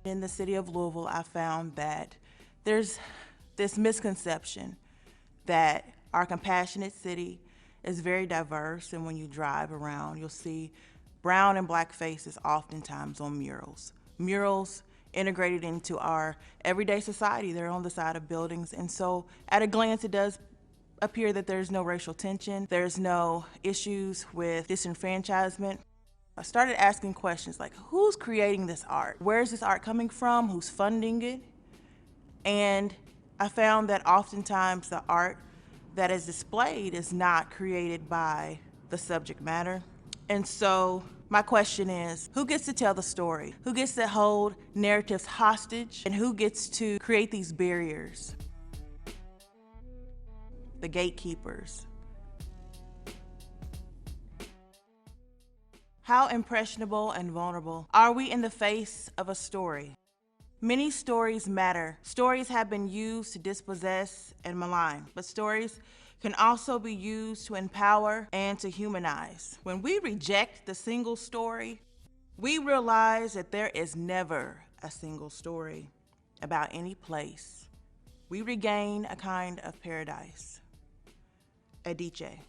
In the city of Louisville, I found that there's this misconception that our compassionate city is very diverse, and when you drive around, you'll see brown and black faces oftentimes on murals. Murals integrated into our everyday society. They're on the side of buildings, and so at a glance it does appear that there's no racial tension, there's no issues with disenfranchisement. I started asking questions like, who's creating this art? Where's this art coming from? Who's funding it? And I found that oftentimes the art that is displayed is not created by the subject matter. And so my question is, who gets to tell the story? Who gets to hold narratives hostage? And who gets to create these barriers? The gatekeepers. How impressionable and vulnerable are we in the face of a story? Many stories matter. Stories have been used to dispossess and malign, but stories can also be used to empower and to humanize. When we reject the single story, we realize that there is never a single story about any place. We regain a kind of paradise. Adiche.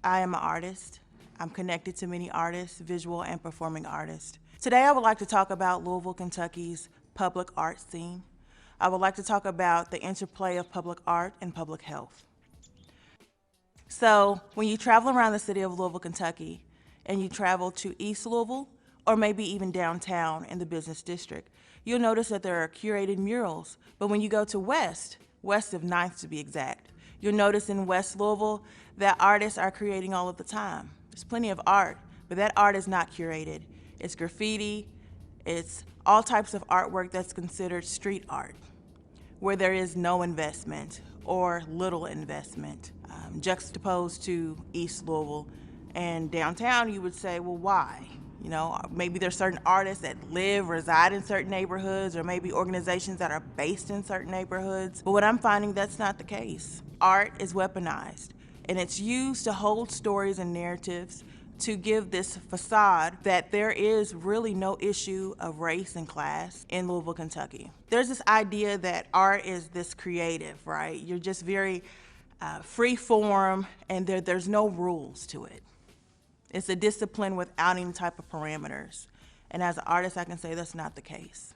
I am an artist. I'm connected to many artists, visual and performing artists. Today I would like to talk about Louisville, Kentucky's public art scene. I would like to talk about the interplay of public art and public health. So when you travel around the city of Louisville, Kentucky, and you travel to East Louisville, or maybe even downtown in the business district, you'll notice that there are curated murals. But when you go to west of 9th to be exact, you'll notice in West Louisville that artists are creating all of the time. There's plenty of art, but that art is not curated. It's graffiti, it's all types of artwork that's considered street art, where there is no investment or little investment. Juxtaposed to East Louisville and downtown, you would say, well, why? You know, maybe there's certain artists that reside in certain neighborhoods, or maybe organizations that are based in certain neighborhoods. But what I'm finding, that's not the case. Art is weaponized, and it's used to hold stories and narratives to give this facade that there is really no issue of race and class in Louisville, Kentucky. There's this idea that art is this creative, right? You're just very free form, and there's no rules to it. It's a discipline without any type of parameters. And as an artist, I can say that's not the case.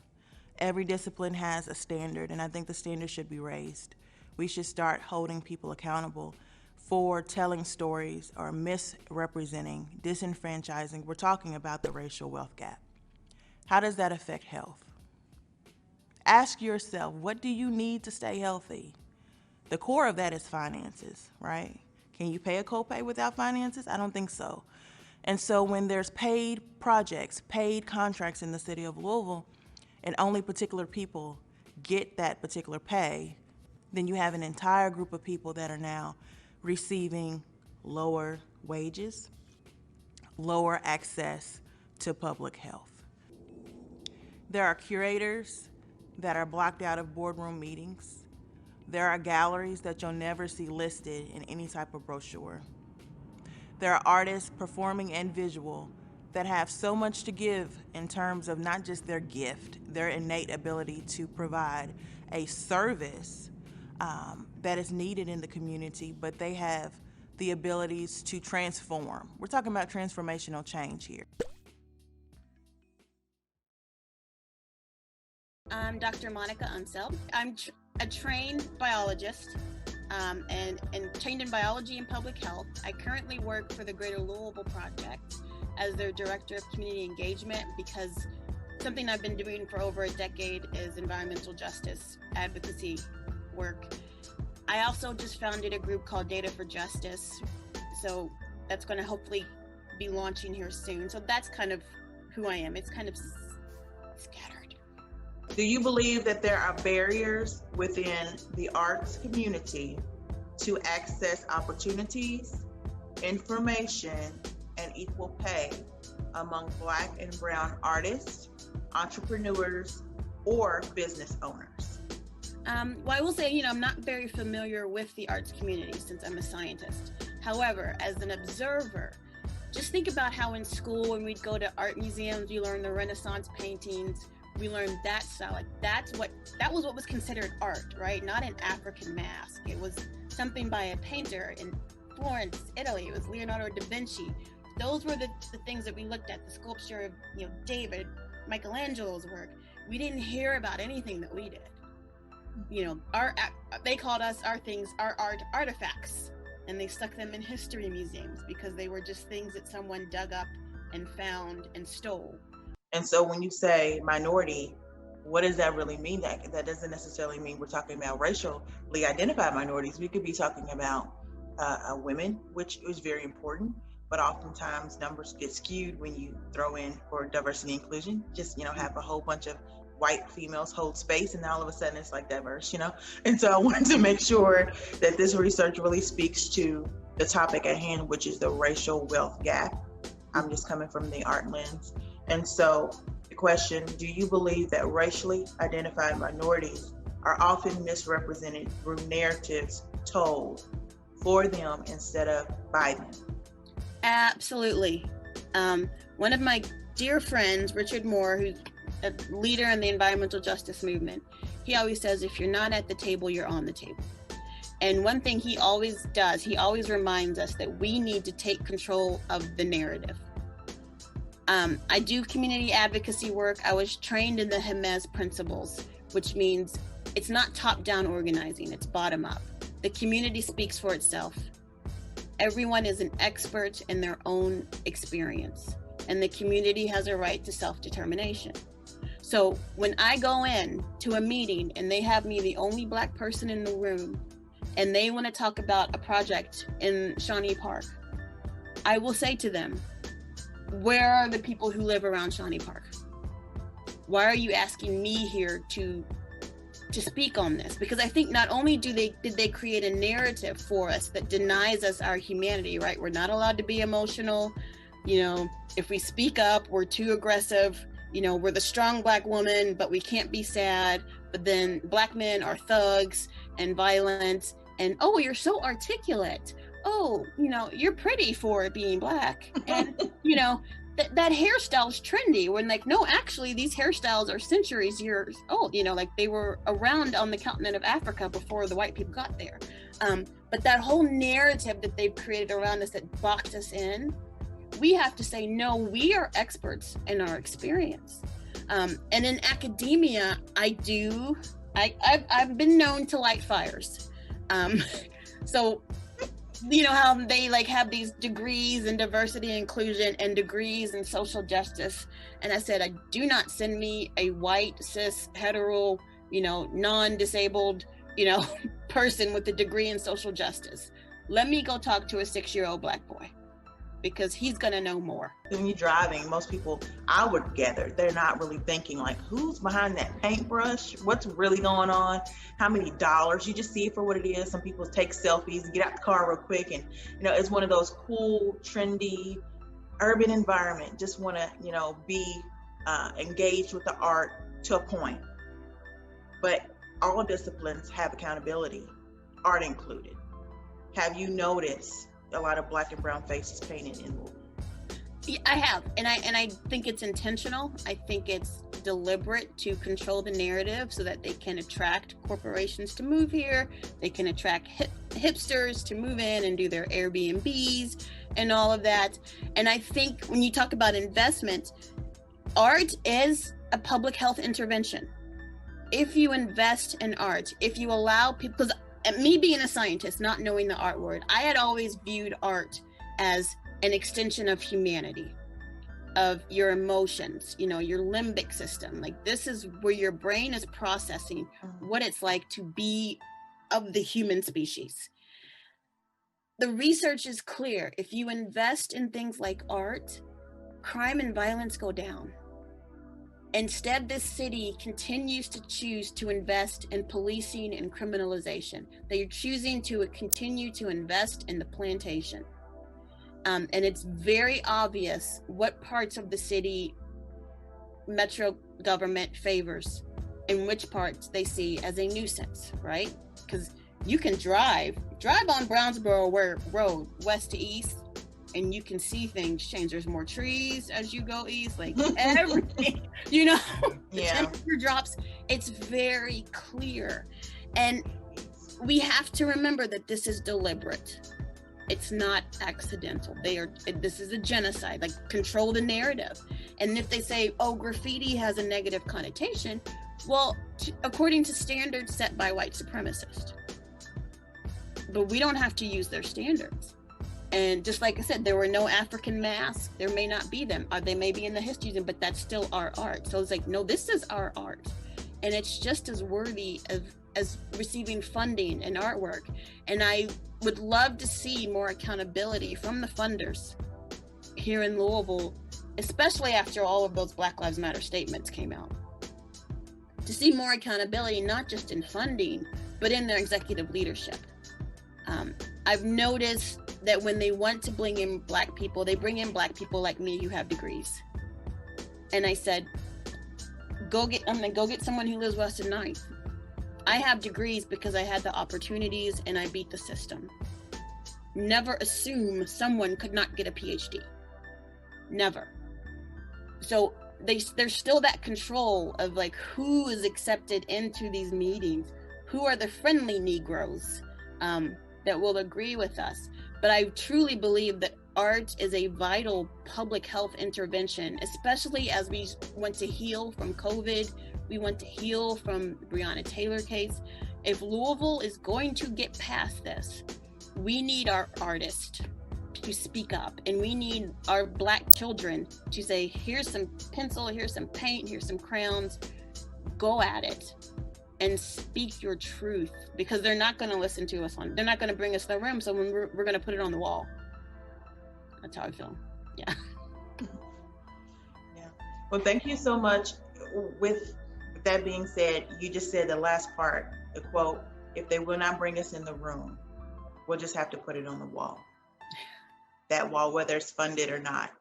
Every discipline has a standard, and I think the standard should be raised. We should start holding people accountable for telling stories or misrepresenting, disenfranchising. We're talking about the racial wealth gap. How does that affect health? Ask yourself, what do you need to stay healthy? The core of that is finances, right? Can you pay a copay without finances? I don't think so. And so when there's paid projects, paid contracts in the city of Louisville, and only particular people get that particular pay, then you have an entire group of people that are now receiving lower wages, lower access to public health. There are curators that are blocked out of boardroom meetings. There are galleries that you'll never see listed in any type of brochure. There are artists, performing and visual, that have so much to give in terms of not just their gift, their innate ability to provide a service that is needed in the community, but they have the abilities to transform. We're talking about transformational change here. I'm Dr. Monica Unseld. I'm a trained biologist and trained in biology and public health. I currently work for the Greater Louisville Project as their Director of Community Engagement, because something I've been doing for over a decade is environmental justice advocacy work. I also just founded a group called Data for Justice, so that's going to hopefully be launching here soon. So that's kind of who I am. It's kind of scattered. Do you believe that there are barriers within the arts community to access opportunities, information, and equal pay among Black and brown artists, entrepreneurs, or business owners? Well, I will say, I'm not very familiar with the arts community since I'm a scientist. However, as an observer, just think about how in school, when we'd go to art museums, we learned the Renaissance paintings, we learned that style. Like that was what was considered art, right? Not an African mask. It was something by a painter in Florence, Italy. It was Leonardo da Vinci. Those were the things that we looked at, the sculpture of, you know, David, Michelangelo's work. We didn't hear about anything that we did. You know, they called our art artifacts, and they stuck them in history museums because they were just things that someone dug up and found and stole. And so when you say minority, what does that really mean? That doesn't necessarily mean we're talking about racially identified minorities. We could be talking about women, which is very important, but oftentimes numbers get skewed when you throw in for diversity and inclusion. Just, you know, have a whole bunch of white females hold space, and all of a sudden it's like diverse, you know? And so I wanted to make sure that this research really speaks to the topic at hand, which is the racial wealth gap. I'm just coming from the art lens. And so the question, do you believe that racially identified minorities are often misrepresented through narratives told for them instead of by them? Absolutely. One of my dear friends, Richard Moore, who's a leader in the environmental justice movement, he always says, if you're not at the table, you're on the table. And one thing he always does, he always reminds us that we need to take control of the narrative. I do community advocacy work. I was trained in the Jimenez principles, which means it's not top-down organizing, it's bottom-up. The community speaks for itself. Everyone is an expert in their own experience, and the community has a right to self-determination. So when I go in to a meeting and they have me the only Black person in the room, and they want to talk about a project in Shawnee Park, I will say to them, where are the people who live around Shawnee Park? Why are you asking me here to speak on this? Because I think not only did they create a narrative for us that denies us our humanity, right? We're not allowed to be emotional. You know, if we speak up, we're too aggressive. You know, we're the strong Black woman, but we can't be sad. But then Black men are thugs and violent. And, oh, you're so articulate. Oh, you know, you're pretty for being Black. And, you know, that hairstyle is trendy, when like, no, actually these hairstyles are centuries years old, you know, like they were around on the continent of Africa before the white people got there. But that whole narrative that they've created around us that boxed us in, we have to say, no, we are experts in our experience. And in academia, I've been known to light fires. So, you know how they like have these degrees in diversity and inclusion and degrees in social justice. And I said, do not send me a white, cis, hetero, you know, non-disabled, you know, person with a degree in social justice. Let me go talk to a 6-year-old Black boy, because he's gonna know more. When you're driving, most people, I would gather, they're not really thinking like, who's behind that paintbrush? What's really going on? How many dollars? You just see it for what it is. Some people take selfies and get out the car real quick, and you know, it's one of those cool, trendy, urban environment. Just want to, you know, be engaged with the art to a point. But all disciplines have accountability, art included. Have you noticed a lot of Black and brown faces painted in Louisville? Yeah, I have, and I think it's intentional. I think it's deliberate to control the narrative so that they can attract corporations to move here. They can attract hipsters to move in and do their Airbnbs and all of that. And I think when you talk about investment, art is a public health intervention. If you invest in art, if you allow people, because me being a scientist, not knowing the art word, I had always viewed art as an extension of humanity, of your emotions, you know, your limbic system. Like, this is where your brain is processing what it's like to be of the human species. The research is clear. If you invest in things like art, crime and violence go down. Instead, this city continues to choose to invest in policing and criminalization. They are choosing to continue to invest in the plantation. And it's very obvious what parts of the city metro government favors and which parts they see as a nuisance, right? Because you can drive on Brownsboro Road, west to east, and you can see things change. There's more trees as you go east, like everything, you know, the temperature drops. It's very clear. And we have to remember that this is deliberate. It's not accidental. This is a genocide, like control the narrative. And if they say, oh, graffiti has a negative connotation, well, according to standards set by white supremacists. But we don't have to use their standards. And just like I said, there were no African masks. There may not be them. They may be in the history museum, but that's still our art. So it's like, no, this is our art. And it's just as worthy as receiving funding and artwork. And I would love to see more accountability from the funders here in Louisville, especially after all of those Black Lives Matter statements came out. To see more accountability, not just in funding, but in their executive leadership. I've noticed that when they want to bring in Black people, they bring in Black people like me who have degrees. And I said, I'm gonna go get someone who lives west of 9th. I have degrees because I had the opportunities and I beat the system. Never assume someone could not get a PhD. Never. So there's still that control of like who is accepted into these meetings, who are the friendly Negroes that will agree with us. But I truly believe that art is a vital public health intervention, especially as we want to heal from COVID. We want to heal from the Breonna Taylor case. If Louisville is going to get past this, we need our artists to speak up, and we need our Black children to say, here's some pencil, here's some paint, here's some crayons, go at it and speak your truth, because they're not going to listen to us they're not going to bring us to the room, so when we're going to put it on the wall. That's how I feel. Yeah. Well, thank you so much. With that being said, you just said the last part, the quote, if they will not bring us in the room, we'll just have to put it on the wall. That wall, whether it's funded or not.